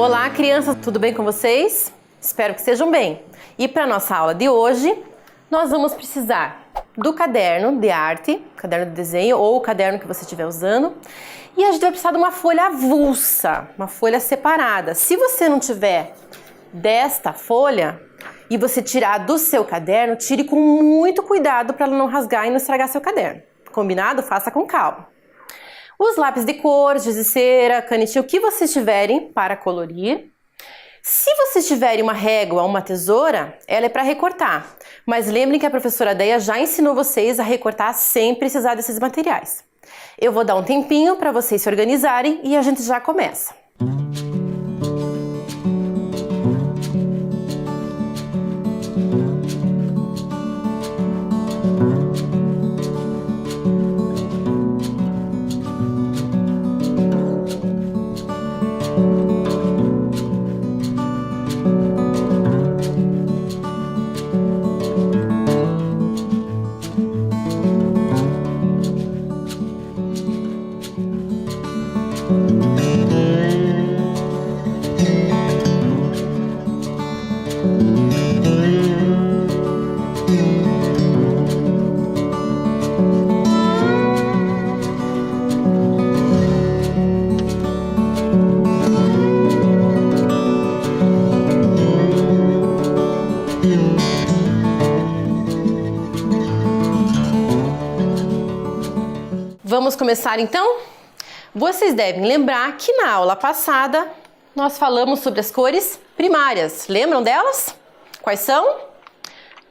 Olá, crianças, tudo bem com vocês? Espero que estejam bem. E para nossa aula de hoje, nós vamos precisar do caderno de arte, caderno de desenho ou o caderno que você estiver usando. E a gente vai precisar de uma folha avulsa, uma folha separada. Se você não tiver desta folha e você tirar do seu caderno, tire com muito cuidado para ela não rasgar e não estragar seu caderno. Combinado? Faça com calma. Os lápis de cor, giz de cera, canetinha, o que vocês tiverem para colorir. Se vocês tiverem uma régua ou uma tesoura, ela é para recortar. Mas lembrem que a professora Deia já ensinou vocês a recortar sem precisar desses materiais. Eu vou dar um tempinho para vocês se organizarem e a gente já começa. Vamos começar então? Vocês devem lembrar que na aula passada nós falamos sobre as cores primárias. Lembram delas? Quais são?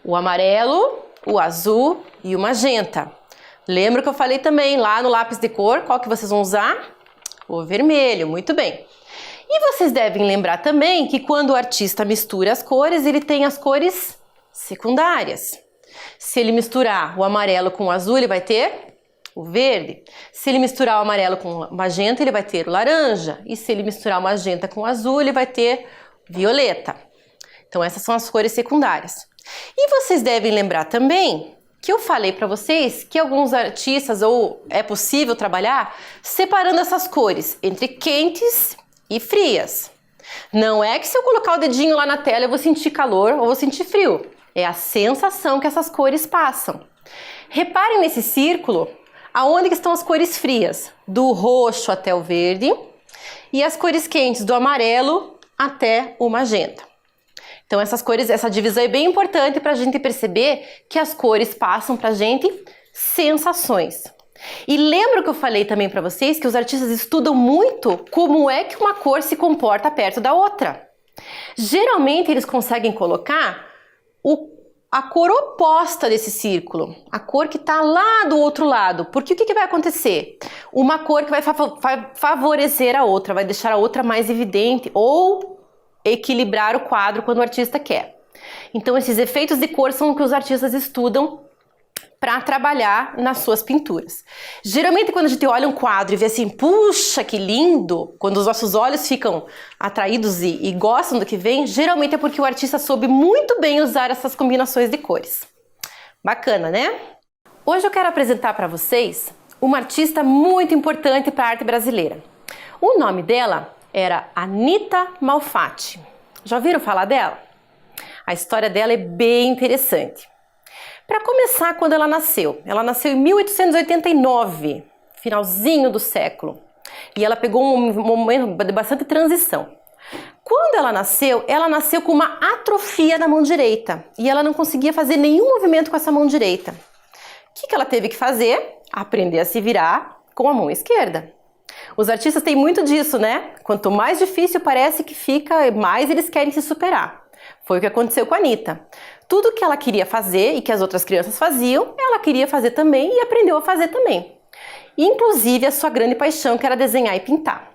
O amarelo, o azul e o magenta. Lembra que eu falei também lá no lápis de cor, qual que vocês vão usar? O vermelho, muito bem. E vocês devem lembrar também que quando o artista mistura as cores, ele tem as cores secundárias. Se ele misturar o amarelo com o azul, ele vai ter o verde. Se ele misturar o amarelo com o magenta, ele vai ter o laranja. E se ele misturar o magenta com o azul, ele vai ter violeta. Então essas são as cores secundárias. E vocês devem lembrar também que eu falei para vocês que alguns artistas, ou é possível trabalhar separando essas cores entre quentes e frias. Não é que se eu colocar o dedinho lá na tela eu vou sentir calor ou vou sentir frio. É a sensação que essas cores passam. Reparem nesse círculo. Aonde que estão as cores frias? Do roxo até o verde e as cores quentes do amarelo até o magenta. Então essas cores, essa divisão é bem importante para a gente perceber que as cores passam para a gente sensações. E lembra que eu falei também para vocês que os artistas estudam muito como é que uma cor se comporta perto da outra. Geralmente eles conseguem colocar a cor oposta desse círculo, a cor que está lá do outro lado, porque o que vai acontecer? Uma cor que vai favorecer a outra, vai deixar a outra mais evidente ou equilibrar o quadro quando o artista quer. Então esses efeitos de cor são o que os artistas estudam para trabalhar nas suas pinturas. Geralmente quando a gente olha um quadro e vê assim, puxa, que lindo, quando os nossos olhos ficam atraídos e gostam do que vem, geralmente é porque o artista soube muito bem usar essas combinações de cores. Bacana, né? Hoje eu quero apresentar para vocês uma artista muito importante para a arte brasileira. O nome dela era Anita Malfatti. Já ouviram falar dela? A história dela é bem interessante. Para começar, quando ela nasceu em 1889, finalzinho do século, e ela pegou um momento de bastante transição. Quando ela nasceu com uma atrofia na mão direita, e ela não conseguia fazer nenhum movimento com essa mão direita. O que ela teve que fazer? Aprender a se virar com a mão esquerda. Os artistas têm muito disso, né? Quanto mais difícil parece que fica, mais eles querem se superar. Foi o que aconteceu com a Anita. Tudo que ela queria fazer e que as outras crianças faziam, ela queria fazer também e aprendeu a fazer também. Inclusive a sua grande paixão, que era desenhar e pintar.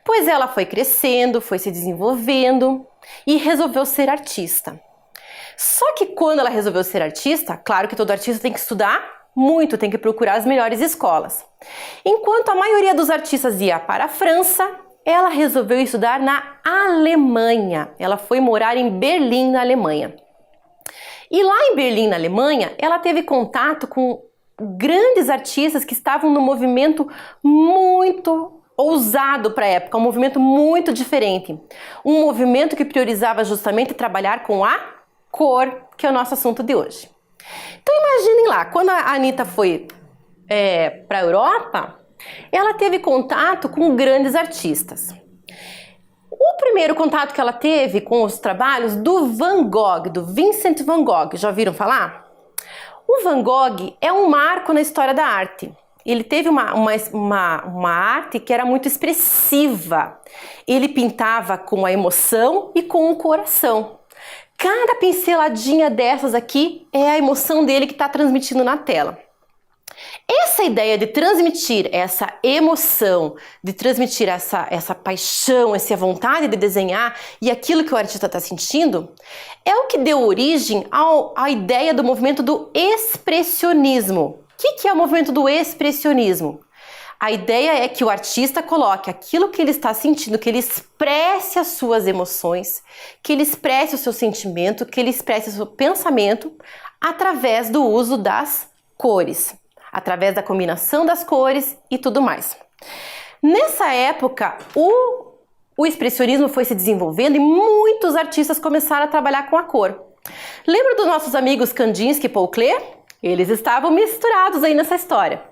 Pois ela foi crescendo, foi se desenvolvendo e resolveu ser artista. Só que quando ela resolveu ser artista, claro que todo artista tem que estudar muito, tem que procurar as melhores escolas. Enquanto a maioria dos artistas ia para a França, ela resolveu estudar na Alemanha. Ela foi morar em Berlim, na Alemanha. E lá em Berlim, na Alemanha, ela teve contato com grandes artistas que estavam num movimento muito ousado para a época, um movimento muito diferente. Um movimento que priorizava justamente trabalhar com a cor, que é o nosso assunto de hoje. Então imaginem lá, quando a Anitta foi para a Europa, ela teve contato com grandes artistas. O primeiro contato que ela teve com os trabalhos do Van Gogh, do Vincent Van Gogh, já ouviram falar? O Van Gogh é um marco na história da arte. Ele teve uma arte que era muito expressiva. Ele pintava com a emoção e com o coração. Cada pinceladinha dessas aqui é a emoção dele que está transmitindo na tela. Essa ideia de transmitir essa emoção, de transmitir essa paixão, essa vontade de desenhar e aquilo que o artista está sentindo, é o que deu origem à ideia do movimento do expressionismo. O que é o movimento do expressionismo? A ideia é que o artista coloque aquilo que ele está sentindo, que ele expresse as suas emoções, que ele expresse o seu sentimento, que ele expresse o seu pensamento através do uso das cores, através da combinação das cores e tudo mais. Nessa época, o expressionismo foi se desenvolvendo e muitos artistas começaram a trabalhar com a cor. Lembra dos nossos amigos Kandinsky e Paul Klee? Eles estavam misturados aí nessa história.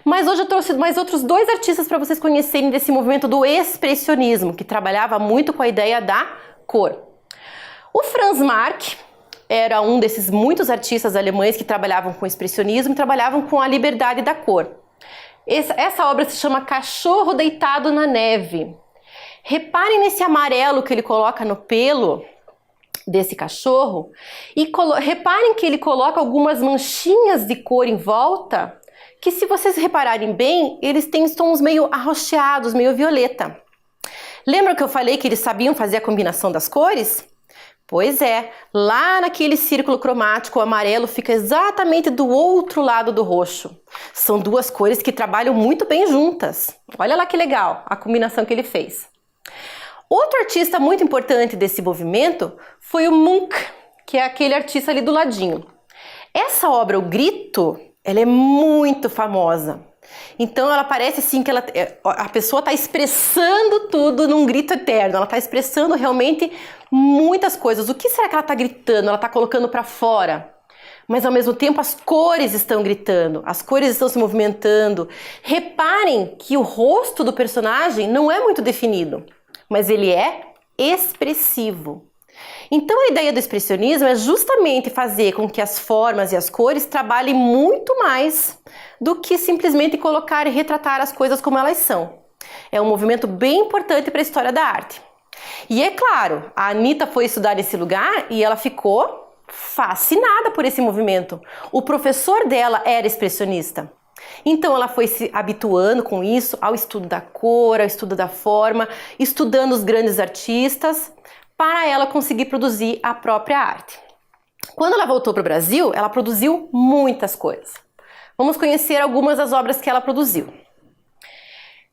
Mas hoje eu trouxe mais outros dois artistas para vocês conhecerem desse movimento do expressionismo, que trabalhava muito com a ideia da cor. O Franz Marc era um desses muitos artistas alemães que trabalhavam com expressionismo e trabalhavam com a liberdade da cor. Essa obra se chama Cachorro Deitado na Neve. Reparem nesse amarelo que ele coloca no pelo desse cachorro e reparem que ele coloca algumas manchinhas de cor em volta, que se vocês repararem bem, eles têm tons meio arroxeados, meio violeta. Lembram que eu falei que eles sabiam fazer a combinação das cores? Pois é, lá naquele círculo cromático, o amarelo fica exatamente do outro lado do roxo. São duas cores que trabalham muito bem juntas. Olha lá que legal a combinação que ele fez. Outro artista muito importante desse movimento foi o Munch, que é aquele artista ali do ladinho. Essa obra, O Grito, ela é muito famosa. Então ela parece assim que a pessoa está expressando tudo num grito eterno. Ela está expressando realmente muitas coisas. O que será que ela está gritando? Ela está colocando para fora. Mas ao mesmo tempo as cores estão gritando, as cores estão se movimentando. Reparem que o rosto do personagem não é muito definido, mas ele é expressivo. Então a ideia do expressionismo é justamente fazer com que as formas e as cores trabalhem muito mais do que simplesmente colocar e retratar as coisas como elas são. É um movimento bem importante para a história da arte. E é claro, a Anitta foi estudar nesse lugar e ela ficou fascinada por esse movimento. O professor dela era expressionista. Então ela foi se habituando com isso ao estudo da cor, ao estudo da forma, estudando os grandes artistas, para ela conseguir produzir a própria arte. Quando ela voltou para o Brasil, ela produziu muitas coisas. Vamos conhecer algumas das obras que ela produziu.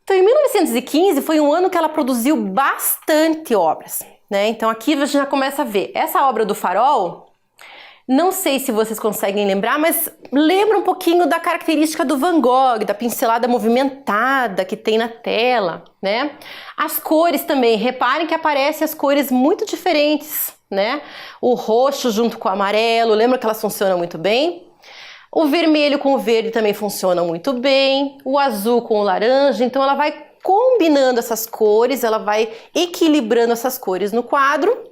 Então, em 1915 foi um ano que ela produziu bastante obras, né? Então aqui a gente já começa a ver. Essa obra do Farol, não sei se vocês conseguem lembrar, mas lembra um pouquinho da característica do Van Gogh, da pincelada movimentada que tem na tela, né? As cores também, reparem que aparecem as cores muito diferentes, né? O roxo junto com o amarelo, lembra que elas funcionam muito bem? O vermelho com o verde também funcionam muito bem, o azul com o laranja, então ela vai combinando essas cores, ela vai equilibrando essas cores no quadro.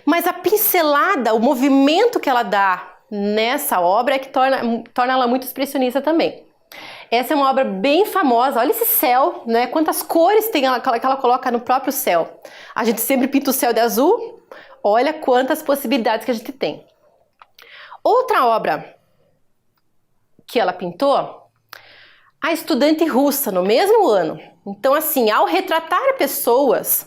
Mas a pincelada, o movimento que ela dá nessa obra é que torna ela muito expressionista também. Essa é uma obra bem famosa. Olha esse céu, né? Quantas cores tem que ela coloca no próprio céu. A gente sempre pinta o céu de azul. Olha quantas possibilidades que a gente tem. Outra obra que ela pintou, A Estudante Russa, no mesmo ano. Então, assim, ao retratar pessoas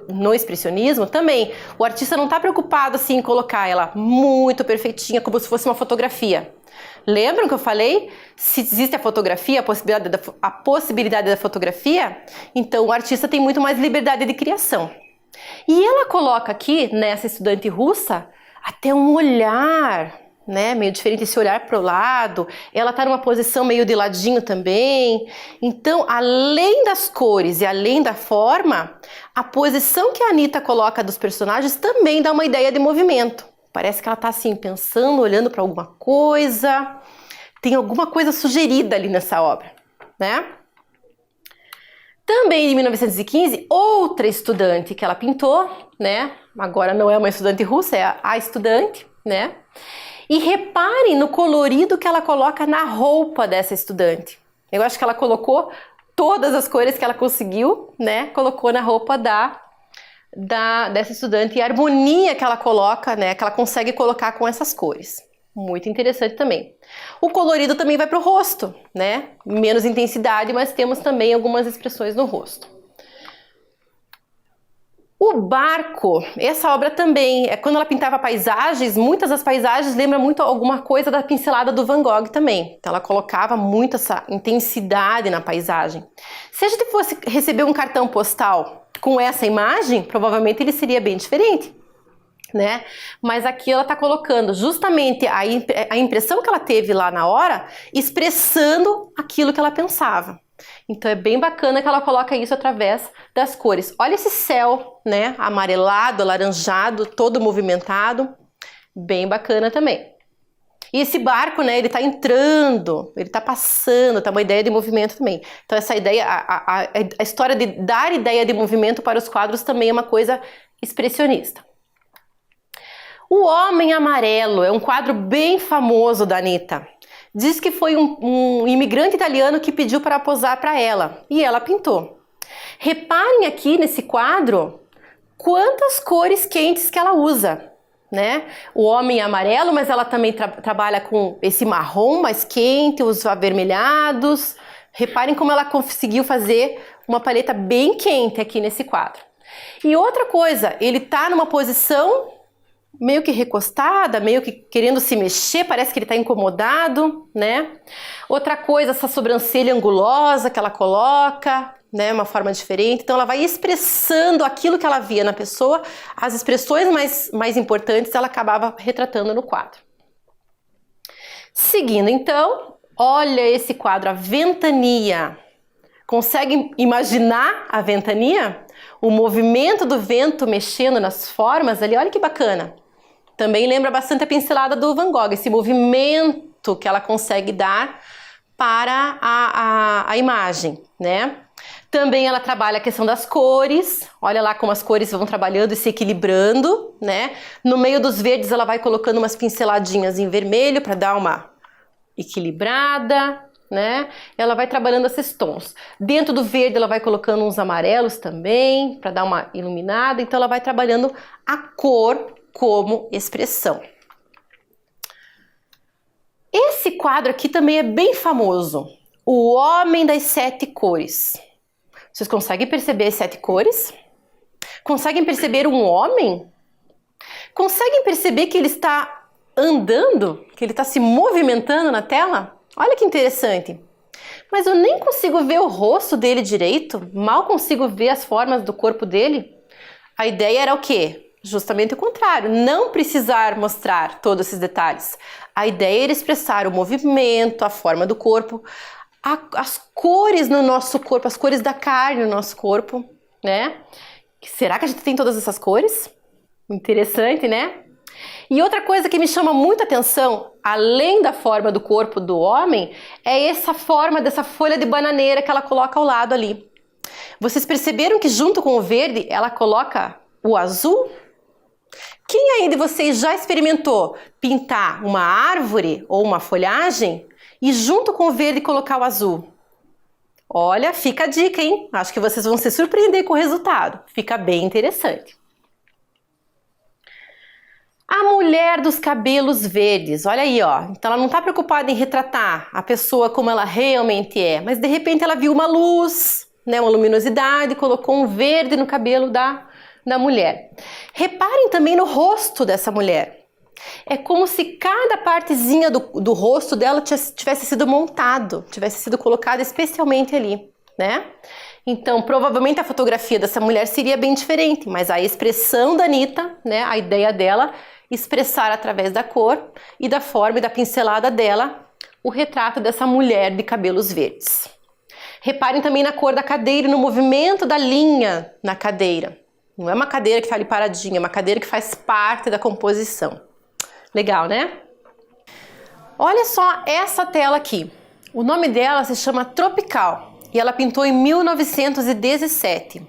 no expressionismo também, o artista não está preocupado assim em colocar ela muito perfeitinha, como se fosse uma fotografia. Lembram que eu falei? Se existe a fotografia, a possibilidade da fotografia, então o artista tem muito mais liberdade de criação. E ela coloca aqui, nessa estudante russa, até um olhar, né? Meio diferente esse olhar para o lado. Ela tá numa posição meio de ladinho também. Então, além das cores e além da forma, a posição que a Anitta coloca dos personagens também dá uma ideia de movimento. Parece que ela tá assim, pensando, olhando para alguma coisa. Tem alguma coisa sugerida ali nessa obra, né? Também em 1915, outra estudante que ela pintou, né? Agora não é uma estudante russa, é a estudante, né? E reparem no colorido que ela coloca na roupa dessa estudante. Eu acho que ela colocou todas as cores que ela conseguiu, né? Colocou na roupa dessa estudante e a harmonia que ela coloca, né? Que ela consegue colocar com essas cores. Muito interessante também. O colorido também vai para o rosto, né? Menos intensidade, mas temos também algumas expressões no rosto. O barco, essa obra também, quando ela pintava paisagens, muitas das paisagens lembram muito alguma coisa da pincelada do Van Gogh também. Então ela colocava muito essa intensidade na paisagem. Se a gente fosse receber um cartão postal com essa imagem, provavelmente ele seria bem diferente, né? Mas aqui ela está colocando justamente a impressão que ela teve lá na hora, expressando aquilo que ela pensava. Então é bem bacana que ela coloca isso através das cores. Olha esse céu, né? Amarelado, alaranjado, todo movimentado. Bem bacana também. E esse barco, né? Ele tá entrando, ele tá passando, tá uma ideia de movimento também. Então essa ideia, a história de dar ideia de movimento para os quadros também é uma coisa expressionista. O Homem Amarelo é um quadro bem famoso da Anitta. Diz que foi um imigrante italiano que pediu para posar para ela e ela pintou. Reparem aqui nesse quadro quantas cores quentes que ela usa, né? O homem amarelo, mas ela também trabalha com esse marrom mais quente, os avermelhados. Reparem como ela conseguiu fazer uma paleta bem quente aqui nesse quadro. E outra coisa, ele tá numa posição meio que recostada, meio que querendo se mexer, parece que ele está incomodado, né? Outra coisa, essa sobrancelha angulosa que ela coloca, né? Uma forma diferente. Então ela vai expressando aquilo que ela via na pessoa, as expressões mais importantes ela acabava retratando no quadro. Seguindo então, olha esse quadro, a Ventania. Conseguem imaginar a ventania? O movimento do vento mexendo nas formas ali, olha que bacana. Também lembra bastante a pincelada do Van Gogh, esse movimento que ela consegue dar para a imagem, né? Também ela trabalha a questão das cores, olha lá como as cores vão trabalhando e se equilibrando, né? No meio dos verdes ela vai colocando umas pinceladinhas em vermelho para dar uma equilibrada, né? Ela vai trabalhando esses tons. Dentro do verde ela vai colocando uns amarelos também para dar uma iluminada. Então ela vai trabalhando a cor como expressão. Esse quadro aqui também é bem famoso. O Homem das Sete Cores. Vocês conseguem perceber as 7 cores? Conseguem perceber um homem? Conseguem perceber que ele está andando? Que ele está se movimentando na tela? Olha que interessante. Mas eu nem consigo ver o rosto dele direito, mal consigo ver as formas do corpo dele. A ideia era o quê? Justamente o contrário, não precisar mostrar todos esses detalhes. A ideia era expressar o movimento, a forma do corpo, as cores no nosso corpo, as cores da carne no nosso corpo, né? Será que a gente tem todas essas cores? Interessante, né? E outra coisa que me chama muita atenção, além da forma do corpo do homem, é essa forma dessa folha de bananeira que ela coloca ao lado ali. Vocês perceberam que junto com o verde ela coloca o azul? Quem aí de vocês já experimentou pintar uma árvore ou uma folhagem e junto com o verde colocar o azul? Olha, fica a dica, hein? Acho que vocês vão se surpreender com o resultado. Fica bem interessante. A mulher dos cabelos verdes, olha aí, ó. Então ela não está preocupada em retratar a pessoa como ela realmente é, mas de repente ela viu uma luz, né, uma luminosidade, colocou um verde no cabelo da mulher. Reparem também no rosto dessa mulher. É como se cada partezinha do rosto dela tivesse sido montado, tivesse sido colocado especialmente ali, né? Então, provavelmente a fotografia dessa mulher seria bem diferente, mas a expressão da Anitta, né, a ideia dela expressar através da cor e da forma e da pincelada dela o retrato dessa mulher de cabelos verdes. Reparem também na cor da cadeira e no movimento da linha na cadeira. Não é uma cadeira que está ali paradinha, é uma cadeira que faz parte da composição. Legal, né? Olha só essa tela aqui. O nome dela se chama Tropical e ela pintou em 1917.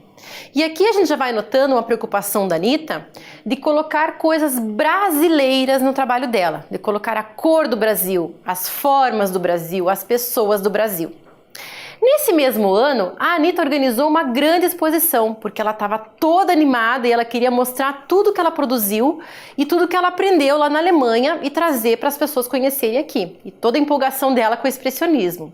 E aqui a gente já vai notando uma preocupação da Anitta de colocar coisas brasileiras no trabalho dela, de colocar a cor do Brasil, as formas do Brasil, as pessoas do Brasil. Nesse mesmo ano, a Anitta organizou uma grande exposição, porque ela estava toda animada e ela queria mostrar tudo que ela produziu e tudo que ela aprendeu lá na Alemanha e trazer para as pessoas conhecerem aqui. E toda a empolgação dela com o expressionismo.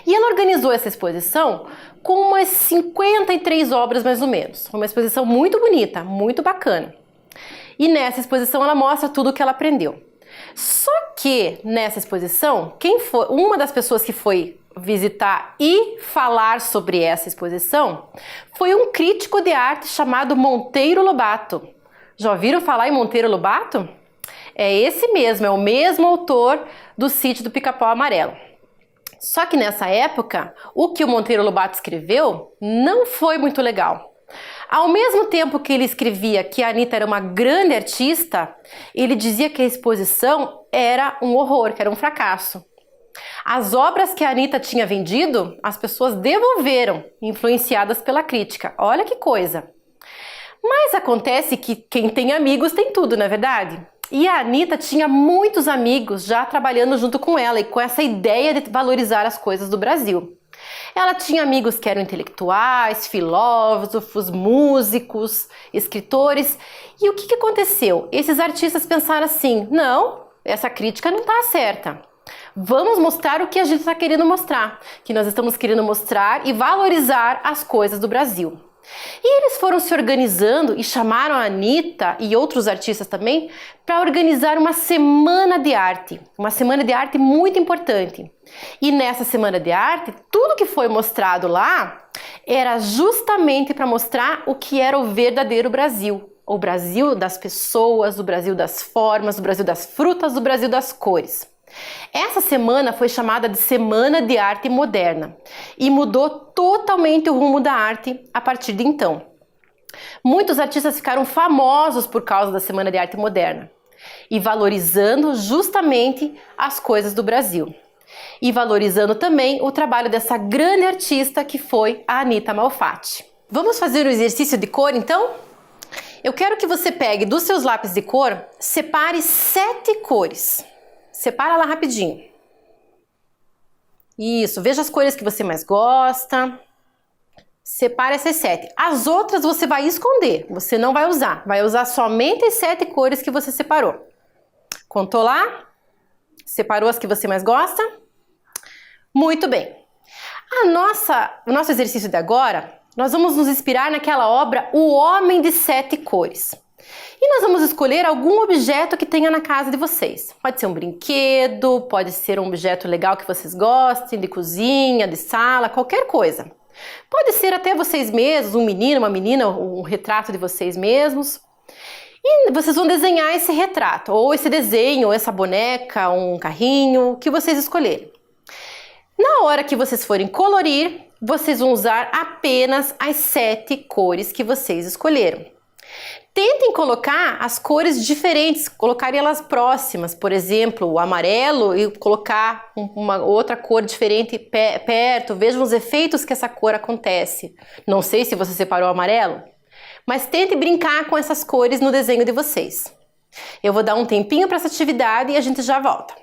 E ela organizou essa exposição com umas 53 obras mais ou menos. Uma exposição muito bonita, muito bacana. E nessa exposição ela mostra tudo o que ela aprendeu. Só que nessa exposição, uma das pessoas que foi visitar e falar sobre essa exposição foi um crítico de arte chamado Monteiro Lobato. Já ouviram falar em Monteiro Lobato? É esse mesmo, é o mesmo autor do Sítio do Pica-Pau Amarelo. Só que nessa época, o que o Monteiro Lobato escreveu não foi muito legal. Ao mesmo tempo que ele escrevia que a Anitta era uma grande artista, ele dizia que a exposição era um horror, que era um fracasso. As obras que a Anitta tinha vendido, as pessoas devolveram, influenciadas pela crítica. Olha que coisa! Mas acontece que quem tem amigos tem tudo, não é verdade? E a Anitta tinha muitos amigos já trabalhando junto com ela e com essa ideia de valorizar as coisas do Brasil. Ela tinha amigos que eram intelectuais, filósofos, músicos, escritores. E o que aconteceu? Esses artistas pensaram assim, não, essa crítica não está certa. Vamos mostrar o que a gente está querendo mostrar, que nós estamos querendo mostrar e valorizar as coisas do Brasil. E eles foram se organizando e chamaram a Anitta e outros artistas também para organizar uma semana de arte muito importante. E nessa semana de arte, tudo que foi mostrado lá era justamente para mostrar o que era o verdadeiro Brasil. O Brasil das pessoas, o Brasil das formas, o Brasil das frutas, o Brasil das cores. Essa semana foi chamada de Semana de Arte Moderna e mudou totalmente o rumo da arte a partir de então. Muitos artistas ficaram famosos por causa da Semana de Arte Moderna e valorizando justamente as coisas do Brasil. E valorizando também o trabalho dessa grande artista que foi a Anitta Malfatti. Vamos fazer um exercício de cor então? Eu quero que você pegue dos seus lápis de cor, separe 7 cores. Separa lá rapidinho. Isso, veja as cores que você mais gosta. Separa essas 7. As outras você vai esconder, você não vai usar. Vai usar somente as 7 cores que você separou. Contou lá? Separou as que você mais gosta? Muito bem. O nosso exercício de agora, nós vamos nos inspirar naquela obra O Homem de 7 Cores. E nós vamos escolher algum objeto que tenha na casa de vocês. Pode ser um brinquedo, pode ser um objeto legal que vocês gostem, de cozinha, de sala, qualquer coisa. Pode ser até vocês mesmos, um menino, uma menina, um retrato de vocês mesmos. E vocês vão desenhar esse retrato, ou esse desenho, ou essa boneca, um carrinho, o que vocês escolherem. Na hora que vocês forem colorir, vocês vão usar apenas as 7 cores que vocês escolheram. Tentem colocar as cores diferentes, colocar elas próximas, por exemplo, o amarelo e colocar uma outra cor diferente perto, vejam os efeitos que essa cor acontece. Não sei se você separou o amarelo, mas tente brincar com essas cores no desenho de vocês. Eu vou dar um tempinho para essa atividade e a gente já volta.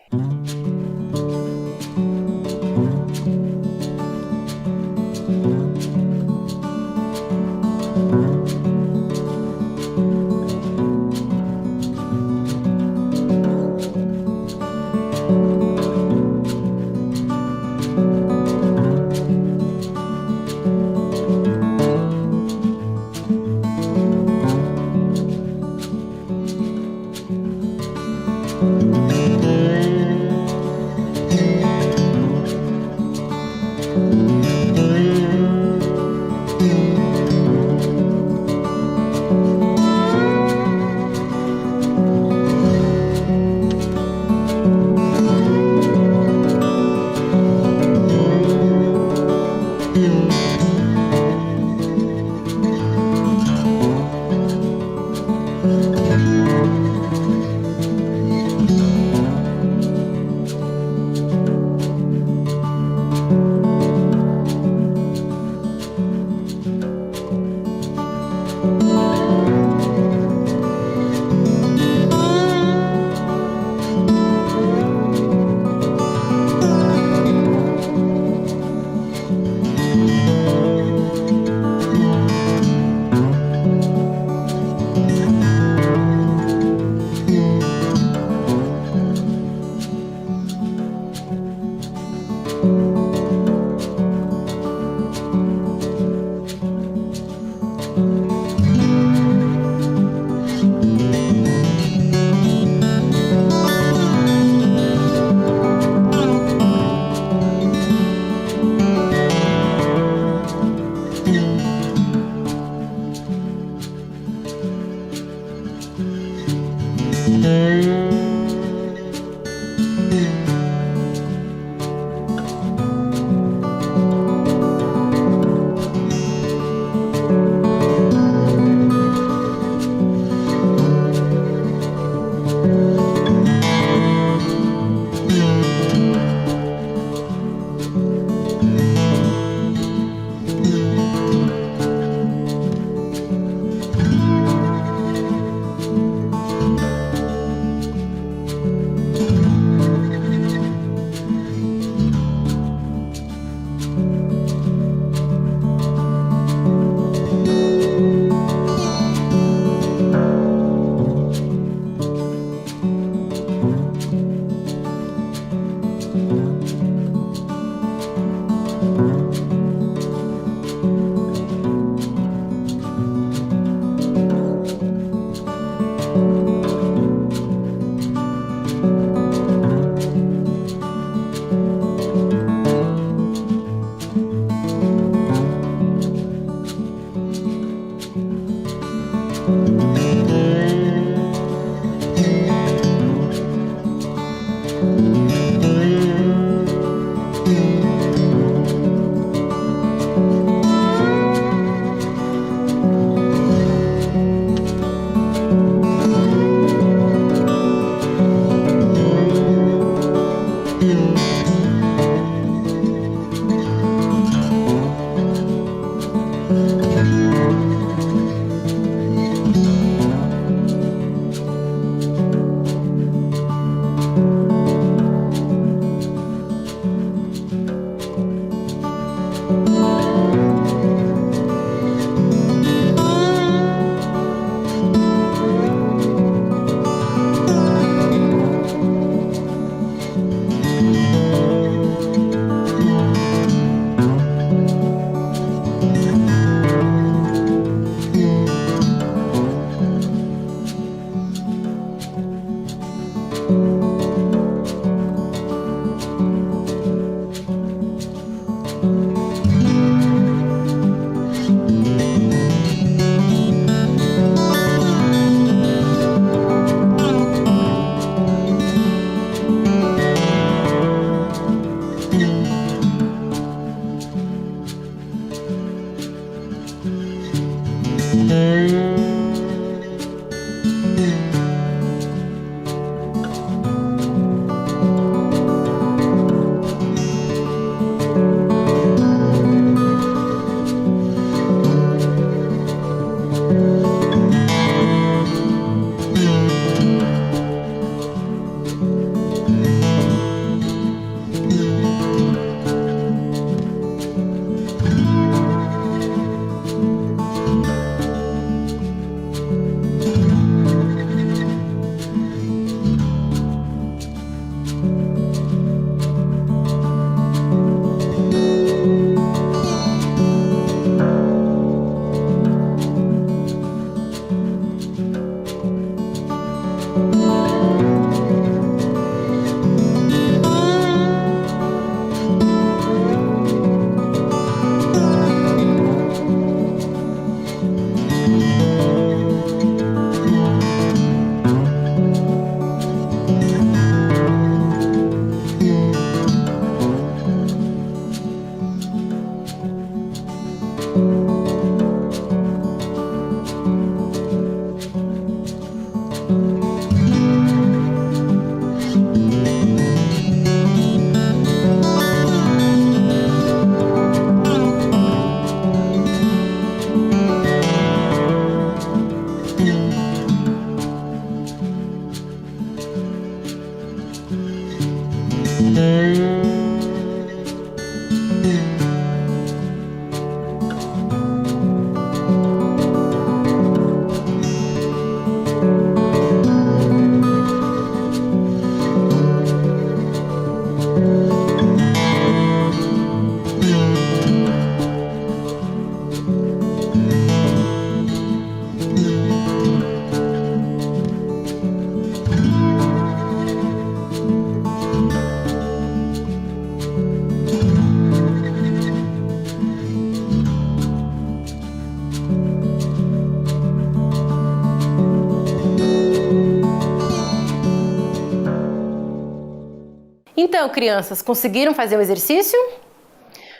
Então, crianças, conseguiram fazer o exercício?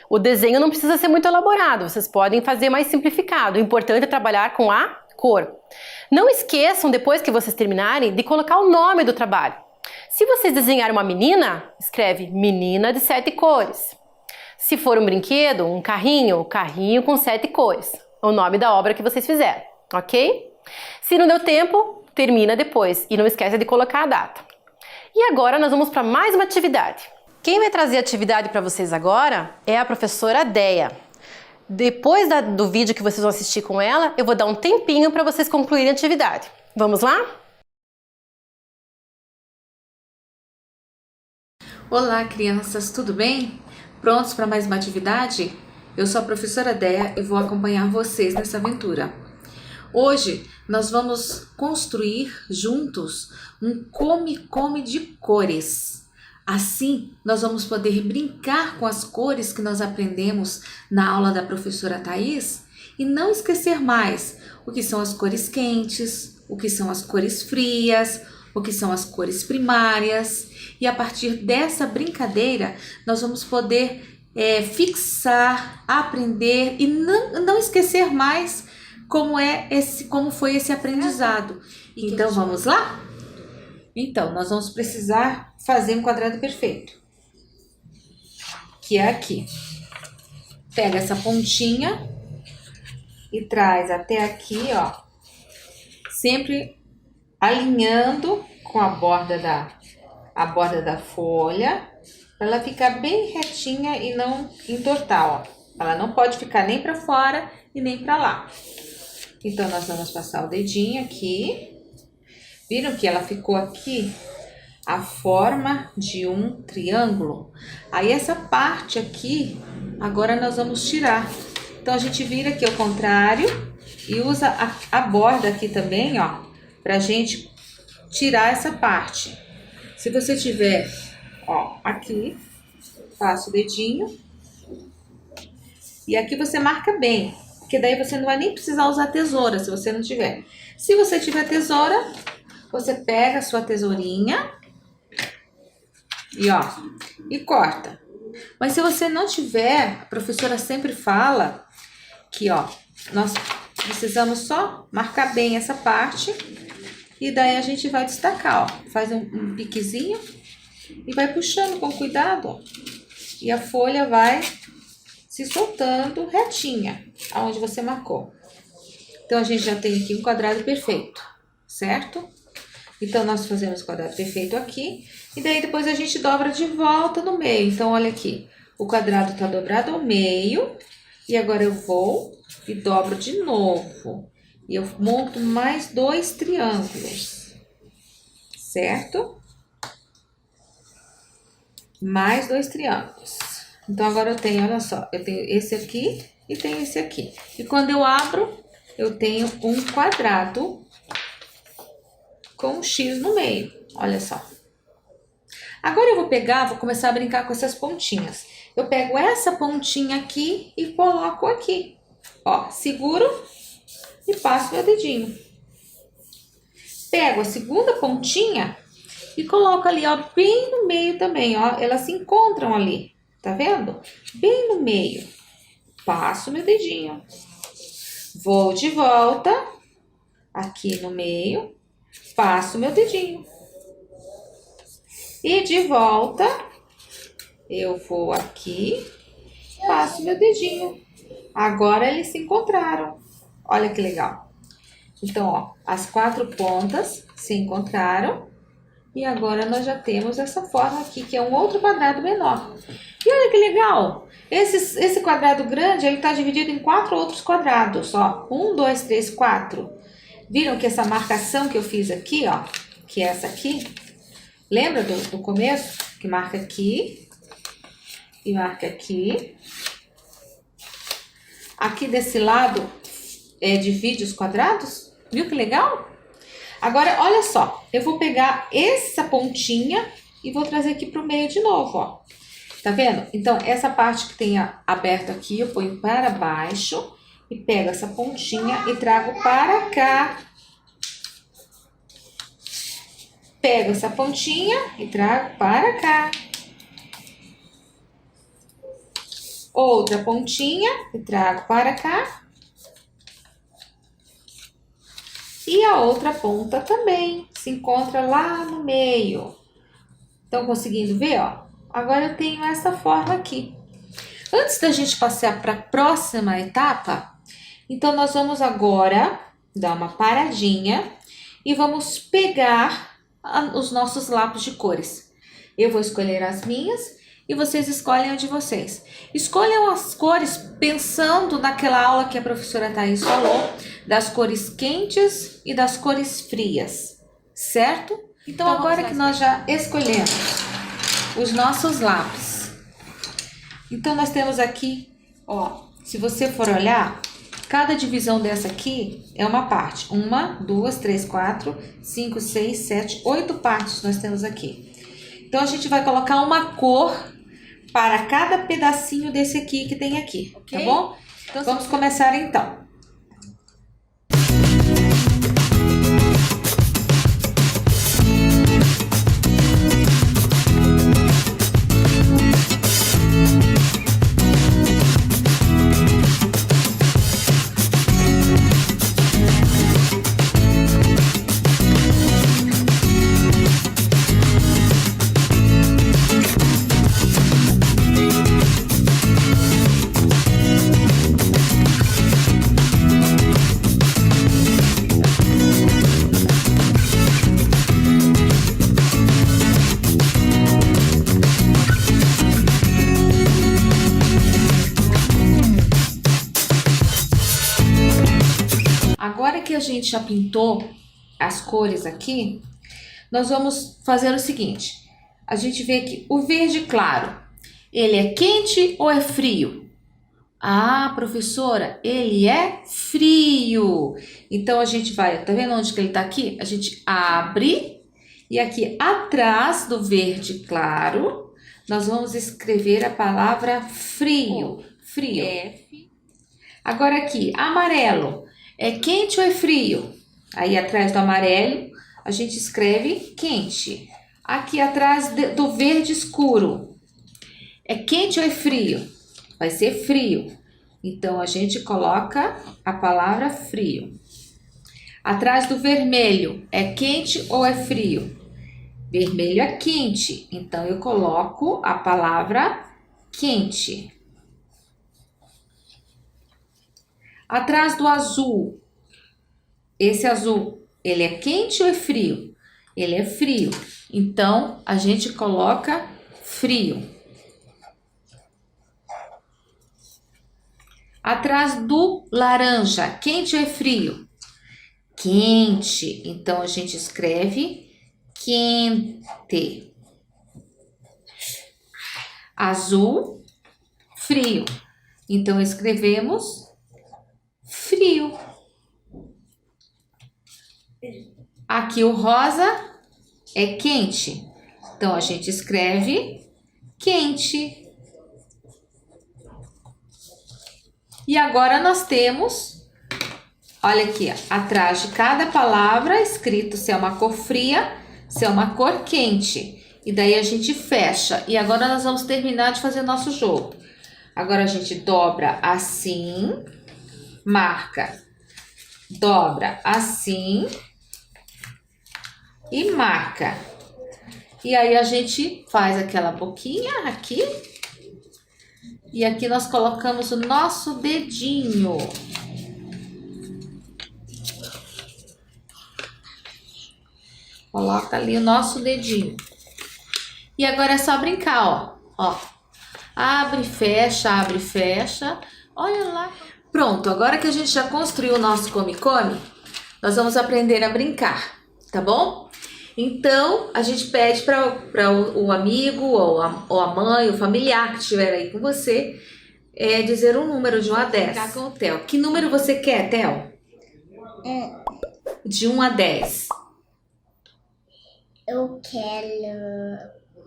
O desenho não precisa ser muito elaborado, vocês podem fazer mais simplificado. O importante é trabalhar com a cor. Não esqueçam, depois que vocês terminarem, de colocar o nome do trabalho. Se vocês desenharem uma menina, escreve menina de 7 cores. Se for um brinquedo, um carrinho, carrinho com 7 cores. O nome da obra que vocês fizeram, ok? Se não deu tempo, termina depois e não esqueça de colocar a data. E agora nós vamos para mais uma atividade. Quem vai trazer atividade para vocês agora é a professora Deia. Depois do vídeo que vocês vão assistir com ela, eu vou dar um tempinho para vocês concluírem a atividade. Vamos lá? Olá, crianças, tudo bem? Prontos para mais uma atividade? Eu sou a professora Deia e vou acompanhar vocês nessa aventura. Hoje nós vamos construir juntos um come-come de cores. Assim, nós vamos poder brincar com as cores que nós aprendemos na aula da professora Thaís e não esquecer mais o que são as cores quentes, o que são as cores frias, o que são as cores primárias. E a partir dessa brincadeira, nós vamos poder fixar, aprender e não esquecer mais como foi esse aprendizado. Então, vamos lá? Então, nós vamos precisar fazer um quadrado perfeito, que é aqui. Pega essa pontinha e traz até aqui, ó, sempre alinhando com a borda da folha, para ela ficar bem retinha e não entortar, ó. Ela não pode ficar nem para fora e nem para lá. Então, nós vamos passar o dedinho aqui. Viram que ela ficou aqui a forma de um triângulo? Aí essa parte aqui, agora nós vamos tirar. Então a gente vira aqui ao contrário e usa a borda aqui também, ó, pra gente tirar essa parte. Se você tiver, ó, aqui, passa o dedinho e aqui você marca bem, porque daí você não vai nem precisar usar tesoura se você não tiver. Se você tiver tesoura, você pega a sua tesourinha e corta. Mas se você não tiver, a professora sempre fala que, ó, nós precisamos só marcar bem essa parte e daí a gente vai destacar, ó. Faz um piquezinho e vai puxando com cuidado, ó. E a folha vai se soltando retinha, aonde você marcou. Então, a gente já tem aqui um quadrado perfeito, certo? Então, nós fazemos o quadrado perfeito aqui. E daí, depois a gente dobra de volta no meio. Então, olha aqui. O quadrado tá dobrado ao meio. E agora eu vou e dobro de novo. E eu monto mais 2 triângulos. Certo? Mais 2 triângulos. Então, agora eu tenho, olha só. Eu tenho esse aqui e tenho esse aqui. E quando eu abro, eu tenho um quadrado com um X no meio, olha só. Agora eu vou começar a brincar com essas pontinhas. Eu pego essa pontinha aqui e coloco aqui. Ó, seguro e passo meu dedinho. Pego a segunda pontinha e coloco ali, ó, bem no meio também, ó. Elas se encontram ali, tá vendo? Bem no meio. Passo meu dedinho. Vou de volta aqui no meio. Passo meu dedinho. E de volta, eu vou aqui, passo meu dedinho. Agora eles se encontraram. Olha que legal. Então, ó, as 4 pontas se encontraram. E agora nós já temos essa forma aqui, que é um outro quadrado menor. E olha que legal. Esse quadrado grande, ele tá dividido em 4 outros quadrados, ó. 1, 2, 3, 4. Viram que essa marcação que eu fiz aqui, ó, que é essa aqui, lembra do começo? Que marca aqui e marca aqui. Aqui desse lado divide os quadrados. Viu que legal? Agora, olha só, eu vou pegar essa pontinha e vou trazer aqui pro meio de novo, ó. Tá vendo? Então, essa parte que tem aberto aqui, eu ponho para baixo. E pego essa pontinha e trago para cá. Pego essa pontinha e trago para cá. Outra pontinha e trago para cá. E a outra ponta também se encontra lá no meio. Estão conseguindo ver, ó? Agora eu tenho essa forma aqui. Antes da gente passar para a próxima etapa, então nós vamos agora dar uma paradinha e vamos pegar os nossos lápis de cores. Eu vou escolher as minhas e vocês escolhem a de vocês. Escolham as cores pensando naquela aula que a professora Thaís falou, das cores quentes e das cores frias, certo? Então agora que nós já escolhemos os nossos lápis, então nós temos aqui, ó, se você for olhar, cada divisão dessa aqui é uma parte. 1, 2, 3, 4, 5, 6, 7, 8 partes nós temos aqui. Então a gente vai colocar uma cor para cada pedacinho desse aqui que tem aqui, okay? Tá bom? Então vamos começar então. Agora que a gente já pintou as cores aqui, nós vamos fazer o seguinte. A gente vê aqui, o verde claro, ele é quente ou é frio? Ah, professora, ele é frio. Então a gente vai, tá vendo onde que ele tá aqui? A gente abre e aqui atrás do verde claro, nós vamos escrever a palavra frio. Frio. Agora aqui, amarelo. É quente ou é frio? Aí atrás do amarelo, a gente escreve quente. Aqui atrás do verde escuro. É quente ou é frio? Vai ser frio. Então, a gente coloca a palavra frio. Atrás do vermelho, é quente ou é frio? Vermelho é quente. Então, eu coloco a palavra quente. Atrás do azul, esse azul, ele é quente ou é frio? Ele é frio. Então, a gente coloca frio. Atrás do laranja, quente ou é frio? Quente. Então, a gente escreve quente. Azul, frio. Então, escrevemos frio. Aqui o rosa é quente. Então, a gente escreve quente. E agora nós temos, olha aqui, ó, atrás de cada palavra escrito se é uma cor fria, se é uma cor quente. E daí a gente fecha. E agora nós vamos terminar de fazer nosso jogo. Agora a gente dobra assim, marca. Dobra assim e marca. E aí a gente faz aquela boquinha aqui. E aqui nós colocamos o nosso dedinho. Coloca ali o nosso dedinho. E agora é só brincar, ó. Ó. Abre, fecha. Olha lá. Pronto, agora que a gente já construiu o nosso come-come, nós vamos aprender a brincar, tá bom? Então, a gente pede para o amigo, ou a mãe, o familiar que estiver aí com você, dizer um número de 1 a 10. Brincar com o Theo. Que número você quer, Theo? De 1 a 10. Eu quero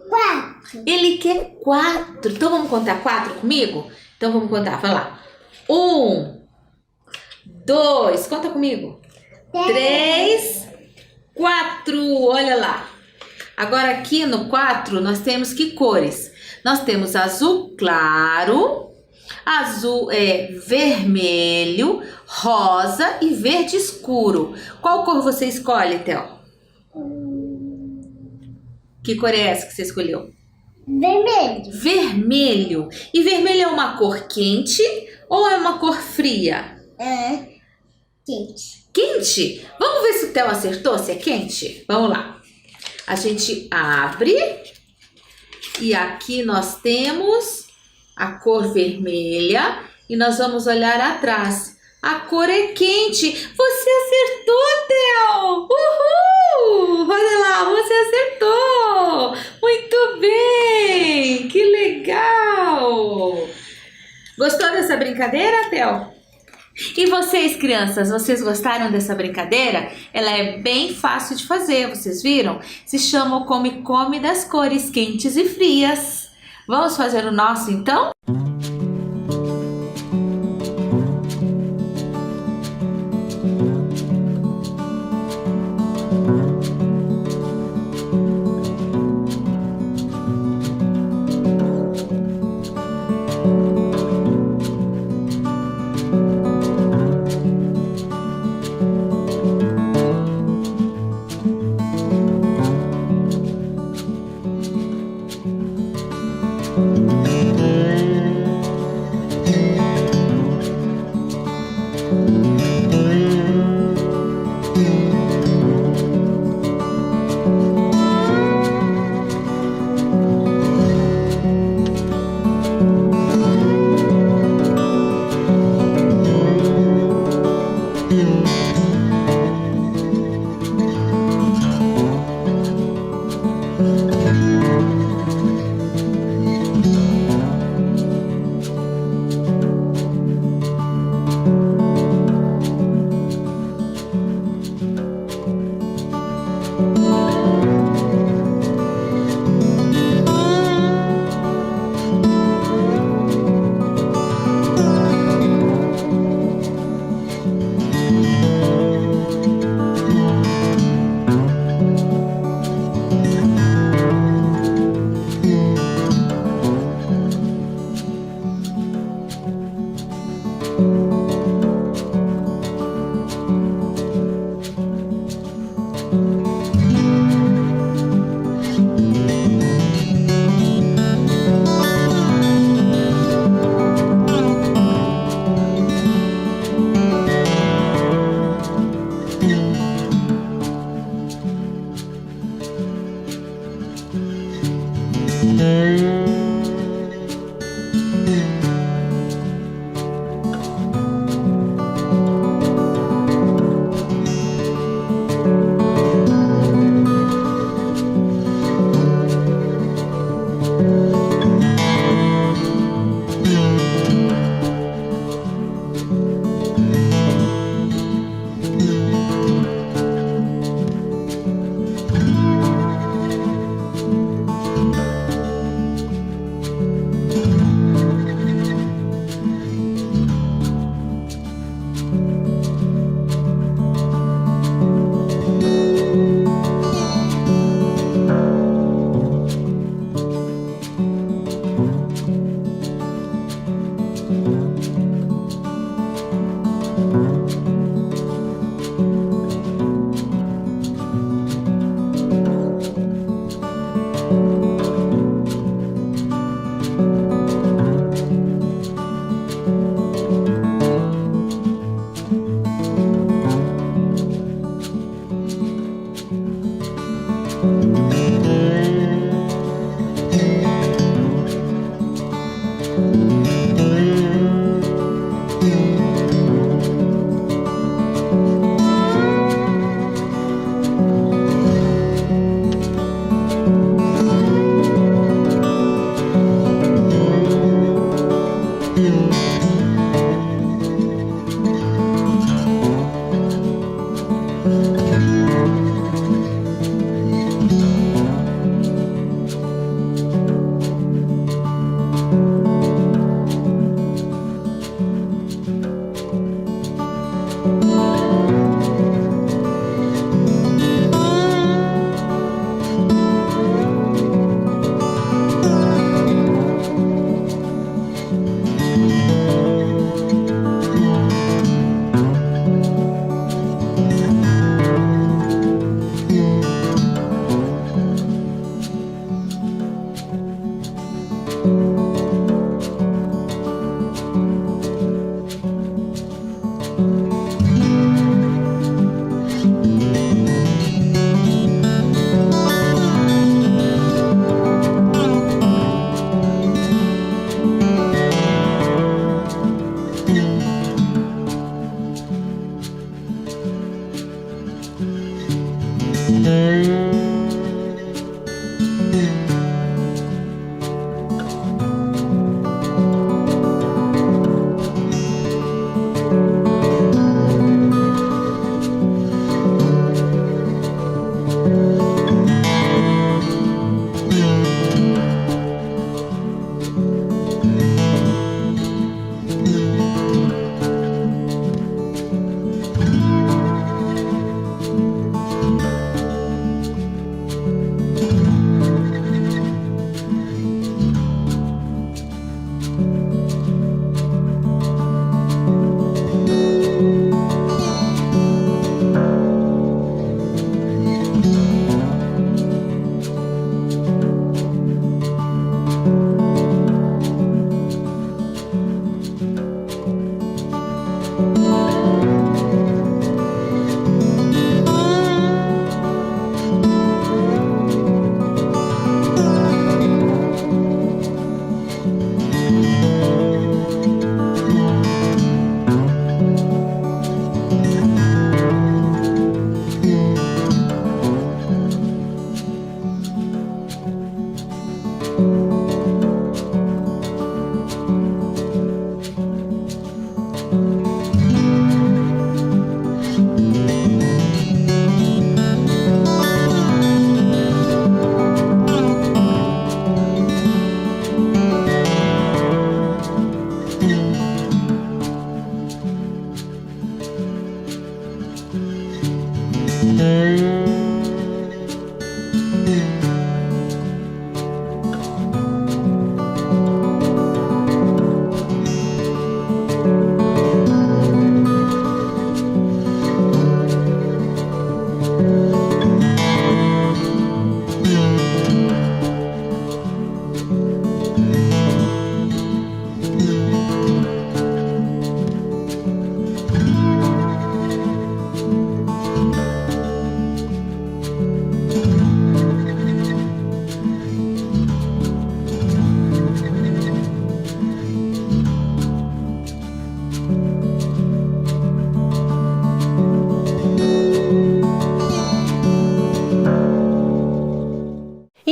4. Ele quer 4. Então, vamos contar 4 comigo? Então, vamos contar, vai lá. 1, 2, conta comigo. 3, 4, olha lá. Agora aqui no 4 nós temos que cores? Nós temos azul claro, azul vermelho, rosa e verde escuro. Qual cor você escolhe, Theo? Que cor é essa que você escolheu? Vermelho. Vermelho. E vermelho é uma cor quente ou é uma cor fria? Quente. Quente? Vamos ver se o Theo acertou, se é quente? Vamos lá. A gente abre, E aqui nós temos a cor vermelha e nós vamos olhar atrás. A cor é quente. Você acertou, Theo! Uhul! Olha lá, você acertou! Muito bem! Que legal! Gostou dessa brincadeira, Theo? E vocês, crianças, vocês gostaram dessa brincadeira? Ela é bem fácil de fazer, vocês viram? Se chama o Come-Come das cores quentes e frias. Vamos fazer o nosso, então?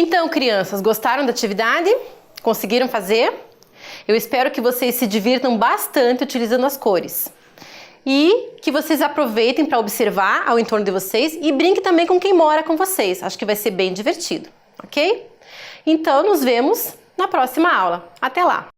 Então, crianças, gostaram da atividade? Conseguiram fazer? Eu espero que vocês se divirtam bastante utilizando as cores. E que vocês aproveitem para observar ao entorno de vocês e brinquem também com quem mora com vocês. Acho que vai ser bem divertido, ok? Então, nos vemos na próxima aula. Até lá!